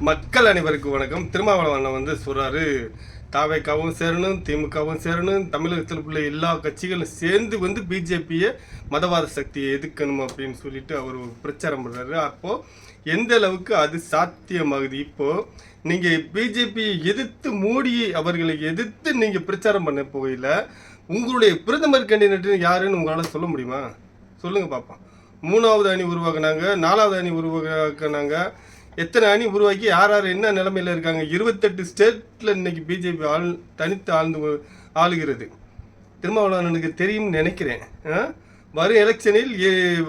மக்கள் அனைவருக்கும் வணக்கம். திருமாவளவன் சொல்றாரு, தாவேக்காவும் சேரணும், திமுகவும் சேரணும், தமிழகத்தில் உள்ள எல்லா கட்சிகளும் சேர்ந்து பிஜேபியை மதவாத சக்தியை எதிர்க்கணும் அப்படின்னு சொல்லிட்டு அவர் பிரச்சாரம் பண்ணுறாரு. அப்போது எந்த அளவுக்கு அது சாத்தியமாகுது? இப்போது நீங்கள் பிஜேபியை எதிர்த்து மோடியை அவர்களை எதிர்த்து நீங்கள் பிரச்சாரம் பண்ண போகையில் உங்களுடைய பிரதமர் கேண்டிடேட் யாருன்னு உங்களால் சொல்ல முடியுமா? சொல்லுங்கள் பார்ப்போம். 3வது அணி உருவாக்குனாங்க, 4வது அணி உருவாக்குனாங்க, எத்தனை அணி உருவாக்கி யார் யார் என்ன நிலைமையில் இருக்காங்க? 28 ஸ்டேட்டில் இன்னைக்கு பிஜேபி தனித்து ஆளுகிறது. திருமாவளவனுக்கு தெரியும்னு நினைக்கிறேன். வரும் எலெக்ஷனில்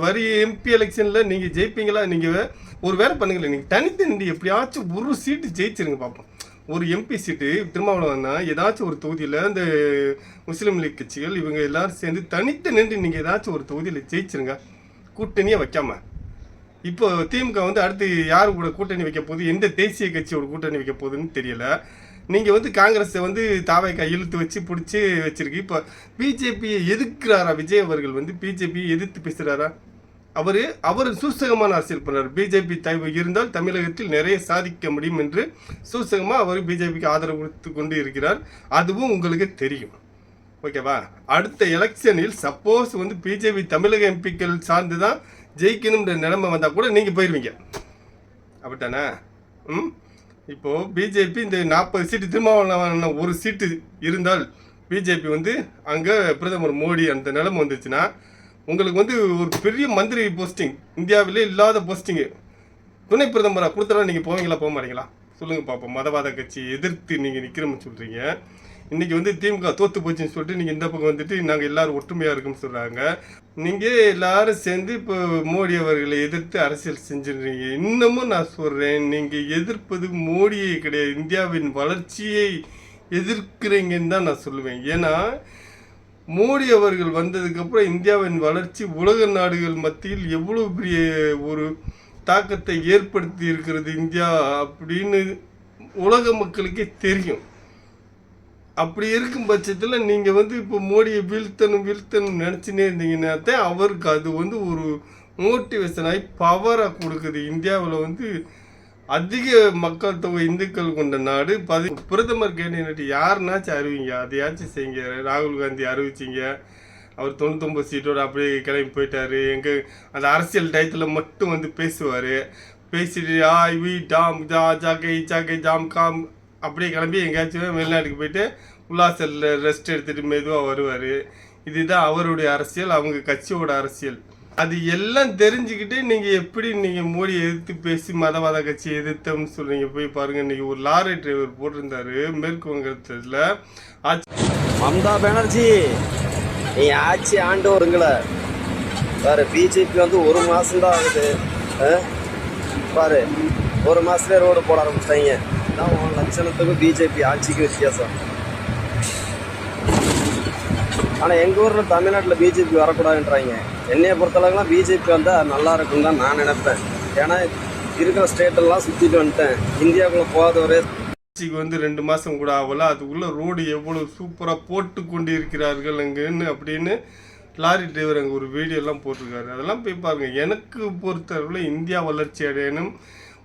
வரும் எம்பி எலெக்ஷனில் நீங்கள் ஜெயிப்பீங்களா? நீங்கள் ஒரு வேலை பண்ணுங்களேன், நீங்கள் தனித்து நின்று எப்படியாச்சும் ஒரு சீட்டு ஜெயிச்சிருங்க பார்ப்போம். ஒரு எம்பி சீட்டு திருமாவளவன்னா ஏதாச்சும் ஒரு தொகுதியில் இந்த முஸ்லீம் லீக் கட்சிகள் இவங்க எல்லாரும் சேர்ந்து தனித்து நின்று நீங்கள் ஏதாச்சும் ஒரு தொகுதியில் ஜெயிச்சிருங்க, கூட்டணியே வைக்காம. இப்போ திமுக அடுத்து யார் கூட கூட்டணி வைக்க போகுது, எந்த தேசிய கட்சியோட கூட்டணி வைக்க போகுதுன்னு தெரியல. நீங்கள் காங்கிரஸை தாவைக்கா இழுத்து வச்சு பிடிச்சி வச்சிருக்கு. இப்போ பிஜேபியை எதிர்க்கிறாரா விஜய் அவர்கள்? பிஜேபியை எதிர்த்து பேசுகிறாரா? அவர் சூசகமான அரசியல் பண்ணுறார். பிஜேபி இருந்தால் தமிழகத்தில் நிறைய சாதிக்க முடியும் என்று சூசகமாக அவர் பிஜேபிக்கு ஆதரவு கொடுத்து கொண்டு இருக்கிறார். அதுவும் உங்களுக்கு தெரியும், ஓகேவா? அடுத்த எலெக்ஷனில் சப்போஸ் பிஜேபி தமிழக எம்பிக்கள் சார்ந்து தான் ஜெயிக்கணும்ன்ற நிலைமை வந்தால் கூட நீங்கள் போயிடுவீங்க, அப்படித்தானே? இப்போது பிஜேபி இந்த 40 சீட்டு திருமாவளவன் ஒரு சீட்டு இருந்தால் பிஜேபி அங்கே பிரதமர் மோடி அந்த நிலைமை வந்துச்சுன்னா உங்களுக்கு ஒரு பெரிய மந்திரி போஸ்டிங், இந்தியாவிலே இல்லாத போஸ்டிங்கு, துணை பிரதமராக கொடுத்தா நீங்கள் போவீங்களா, போக மாட்டீங்களா? சொல்லுங்கள் பார்ப்போம். மதவாத கட்சி எதிர்த்து நீங்கள் நிற்கிறோம்னு சொல்கிறீங்க. இன்றைக்கி திமுக தோற்று போச்சுன்னு சொல்லிட்டு நீங்கள் இந்த பக்கம் நாங்கள் எல்லோரும் ஒற்றுமையாக இருக்குன்னு சொல்கிறாங்க. நீங்கள் எல்லாரும் சேர்ந்து இப்போ மோடி அவர்களை எதிர்த்து அரசியல் செஞ்சுருக்கீங்க. இன்னமும் நான் சொல்கிறேன், நீங்கள் எதிர்ப்பது மோடியை கிடையாது, இந்தியாவின் வளர்ச்சியை எதிர்க்கிறீங்கன்னு தான் நான் சொல்லுவேன். ஏன்னா மோடி அவர்கள் வந்ததுக்கப்புறம் இந்தியாவின் வளர்ச்சி உலக நாடுகள் மத்தியில் எவ்வளோ பெரிய ஒரு தாக்கத்தை ஏற்படுத்தி இருக்கிறது இந்தியா அப்படின்னு உலக மக்களுக்கே தெரியும். அப்படி இருக்கும் பட்சத்தில் நீங்கள் இப்போ மோடியை வீழ்த்தணும் நினச்சினே இருந்தீங்கன்னா தான் அவருக்கு அது ஒரு மோட்டிவேஷனாகி பவராக கொடுக்குது. இந்தியாவில் அதிக மக்கள் தொகை இந்துக்கள் கொண்ட நாடு. பிரதமர் கேண்டிடேட் யாருன்னாச்சும் அறிவிங்க, அதையாச்சும் செய்யுங்க. ராகுல் காந்தி அறிவிச்சிங்க, அவர் 99 சீட்டோடு அப்படியே கிளம்பி போயிட்டார். அந்த அரசியல் டயத்தில் மட்டும் பேசுவார். பேசிட்டு வி டாம் ஜா ஜாக்கை ஜாக்கை ஜாம் காம் அப்படியே கிளம்பி எங்கேயாச்சும் வெளிநாட்டுக்கு போயிட்டு உல்லாசலில் ரெஸ்ட் எடுத்துகிட்டு மெதுவாக வருவார். இதுதான் அவருடைய அரசியல், அவங்க கட்சியோட அரசியல். அது எல்லாம் தெரிஞ்சுக்கிட்டு நீங்கள் எப்படி நீங்கள் மோடியை எதிர்த்து பேசி மதவாத கட்சியை எதிர்த்தோம்னு சொல்கிறீங்க? போய் பாருங்கள். இன்றைக்கி ஒரு லாரி டிரைவர் போட்டிருந்தார் மேற்கு வங்கத்தில். மம்தா பானர்ஜி, நீ ஆட்சி ஆண்டு வருங்களே பாரு. பிஜேபி 1 மாதம்தான் ஆகுது பாரு. 1 மாதத்துலேயே ரோடு போட ஆரம்பிச்சிட்டாங்க. இதான் 1 லட்சத்துக்கும் பிஜேபி ஆட்சிக்கு வித்தியாசம். ஆனால் எங்கள் ஊரில் தமிழ்நாட்டில் பிஜேபி வரக்கூடாதுன்றாங்க. என்னையை பொறுத்தளவுக்குலாம் பிஜேபி வந்தால் நல்லா இருக்குன்னு தான் நான் நினைப்பேன். ஏன்னா இருக்கிற ஸ்டேட்டெல்லாம் சுற்றிட்டு வந்துட்டேன். இந்தியாவுக்குள்ளே போகாத ஒரே ஆட்சிக்கு 2 மாதம் கூட ஆகல, அதுக்குள்ளே ரோடு எவ்வளோ சூப்பராக போட்டு கொண்டு இருக்கிறார்கள் அங்கன்னு அப்படின்னு லாரி டிரைவர் அங்கே ஒரு வீடியோலாம் போட்டிருக்காரு. அதெல்லாம் போய் பாருங்கள். எனக்கு பொறுத்தவரை இந்தியா வளர்ச்சி அடையணும்,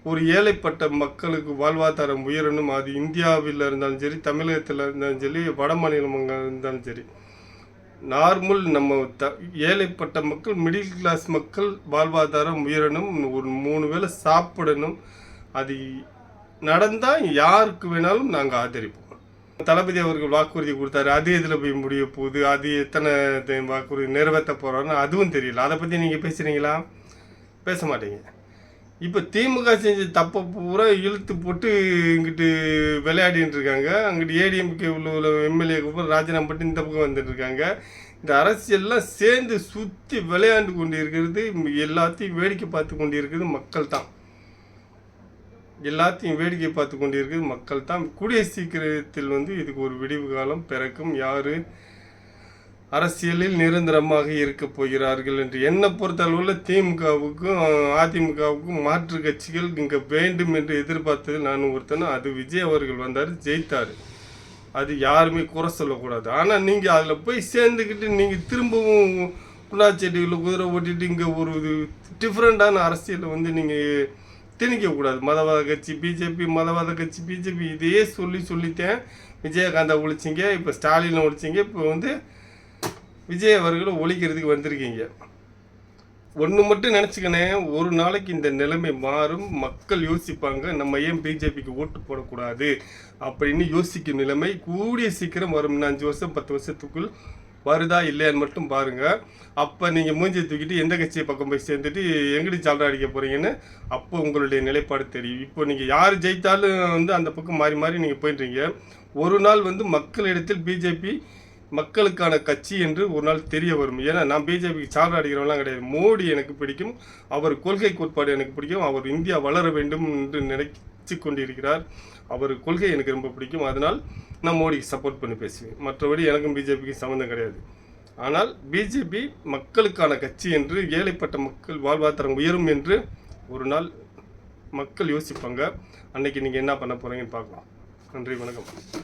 ஒரு ஏழைப்பட்ட மக்களுக்கு வாழ்வாதாரம் உயரணும். அது இந்தியாவில் இருந்தாலும் சரி, தமிழகத்தில் இருந்தாலும் சரி, வட மாநிலமாக இருந்தாலும் சரி, நார்மல் நம்ம ஏழைப்பட்ட மக்கள், மிடில் கிளாஸ் மக்கள் வாழ்வாதாரம் உயரணும், ஒரு 3 வேளை சாப்பிடணும். அது நடந்தால் யாருக்கு வேணாலும் நாங்கள் ஆதரிப்போம். தளபதி அவர்கள் வாக்குறுதி கொடுத்தாரு, அது எதில் போய் முடிய போகுது, அது எத்தனை வாக்குறுதி நிறைவேற்ற போகிறோன்னு அதுவும் தெரியல. அதை பற்றி நீங்கள் பேசுகிறீங்களா? பேச மாட்டீங்க. இப்போ திமுக செஞ்ச தப்பை பூரா இழுத்து போட்டு இங்கிட்டு விளையாடின்னு இருக்காங்க. அங்கிட்டு ஏடிஎம்கே உள்ள எம்எல்ஏக்கு ராஜினாமா பண்ணி இந்த பக்கம் வந்துட்டுருக்காங்க. இந்த அரசியல்லாம் சேர்ந்து சுற்றி விளையாண்டு கொண்டு இருக்கிறது, எல்லாத்தையும் வேடிக்கை பார்த்து கொண்டு இருக்கிறது மக்கள் தான். எல்லாத்தையும் வேடிக்கை பார்த்து கொண்டு இருக்கிறது மக்கள் தான். கூடிய சீக்கிரத்தில் இதுக்கு ஒரு விடிவு காலம் பிறக்கும். யார் அரசியலில் நிரந்தரமாக இருக்க போகிறார்கள் என்று என்னை பொறுத்தளவில் திமுகவுக்கும் அதிமுகவுக்கும் மாற்று கட்சிகள் இங்கே வேண்டும் என்று எதிர்பார்த்தது நான் ஒருத்தனும். அது விஜய் அவர்கள் வந்தார், ஜெயித்தார். அது யாருமே குறை சொல்லக்கூடாது. ஆனால் நீங்கள் அதில் போய் சேர்ந்துக்கிட்டு நீங்கள் திரும்பவும் புண்ணாச்செடியில் குதிரை ஓட்டிட்டு இங்கே ஒரு டிஃப்ரெண்ட்டான அரசியலை நீங்கள் திணிக்கக்கூடாது. மதவாத கட்சி பிஜேபி, மதவாத கட்சி பிஜேபி, இதையே சொல்லித்தேன் விஜயகாந்தை ஒழிச்சிங்க, இப்போ ஸ்டாலினை ஒழிச்சிங்க, இப்போ வந்து விஜய் அவர்களை ஒழிக்கிறதுக்கு வந்திருக்கீங்க. ஒன்று மட்டும் நினச்சிக்கணேன், ஒரு நாளைக்கு இந்த நிலைமை மாறும், மக்கள் யோசிப்பாங்க நம்ம ஏன் பிஜேபிக்கு ஓட்டு போடக்கூடாது அப்படின்னு யோசிக்கும் நிலைமை கூடிய சீக்கிரம் வரும். 5 வருஷம் 10 வருஷத்துக்குள் வருதா இல்லையான்னு மட்டும் பாருங்கள். அப்போ நீங்கள் மூஞ்சியை தூக்கிட்டு எந்த கட்சியை பக்கம் போய் சேர்ந்துட்டு எங்கடி சால்ரா அடிக்க போகிறீங்கன்னு அப்போ உங்களுடைய நிலைப்பாடு தெரியும். இப்போ நீங்கள் யார் ஜெயித்தாலும் வந்து அந்த பக்கம் மாறி மாறி நீங்கள் போயிட்டுறீங்க. ஒரு நாள் வந்து மக்களிடத்தில் பிஜேபி மக்களுக்கான கட்சி என்று ஒரு நாள் தெரிய வரும். ஏன்னா நான் பிஜேபிக்கு சால்ரா அடிக்கிறவங்களாம் கிடையாது. மோடி எனக்கு பிடிக்கும், அவர் கொள்கை கோட்பாடு எனக்கு பிடிக்கும், அவர் இந்தியா வளர வேண்டும் என்று நினைச்சு கொண்டிருக்கிறார், அவர் கொள்கை எனக்கு ரொம்ப பிடிக்கும். அதனால் நான் மோடிக்கு சப்போர்ட் பண்ணி பேசுவேன். மற்றபடி எனக்கும் பிஜேபிக்கு சம்மந்தம் கிடையாது. ஆனால் பிஜேபி மக்களுக்கான கட்சி என்று, ஏழைப்பட்ட மக்கள் வாழ்வாதாரம் உயரும் என்று ஒரு நாள் மக்கள் யோசிப்பாங்க. அன்னைக்கு நீங்கள் என்ன பண்ண போகிறீங்கன்னு பார்க்கலாம். நன்றி, வணக்கம்.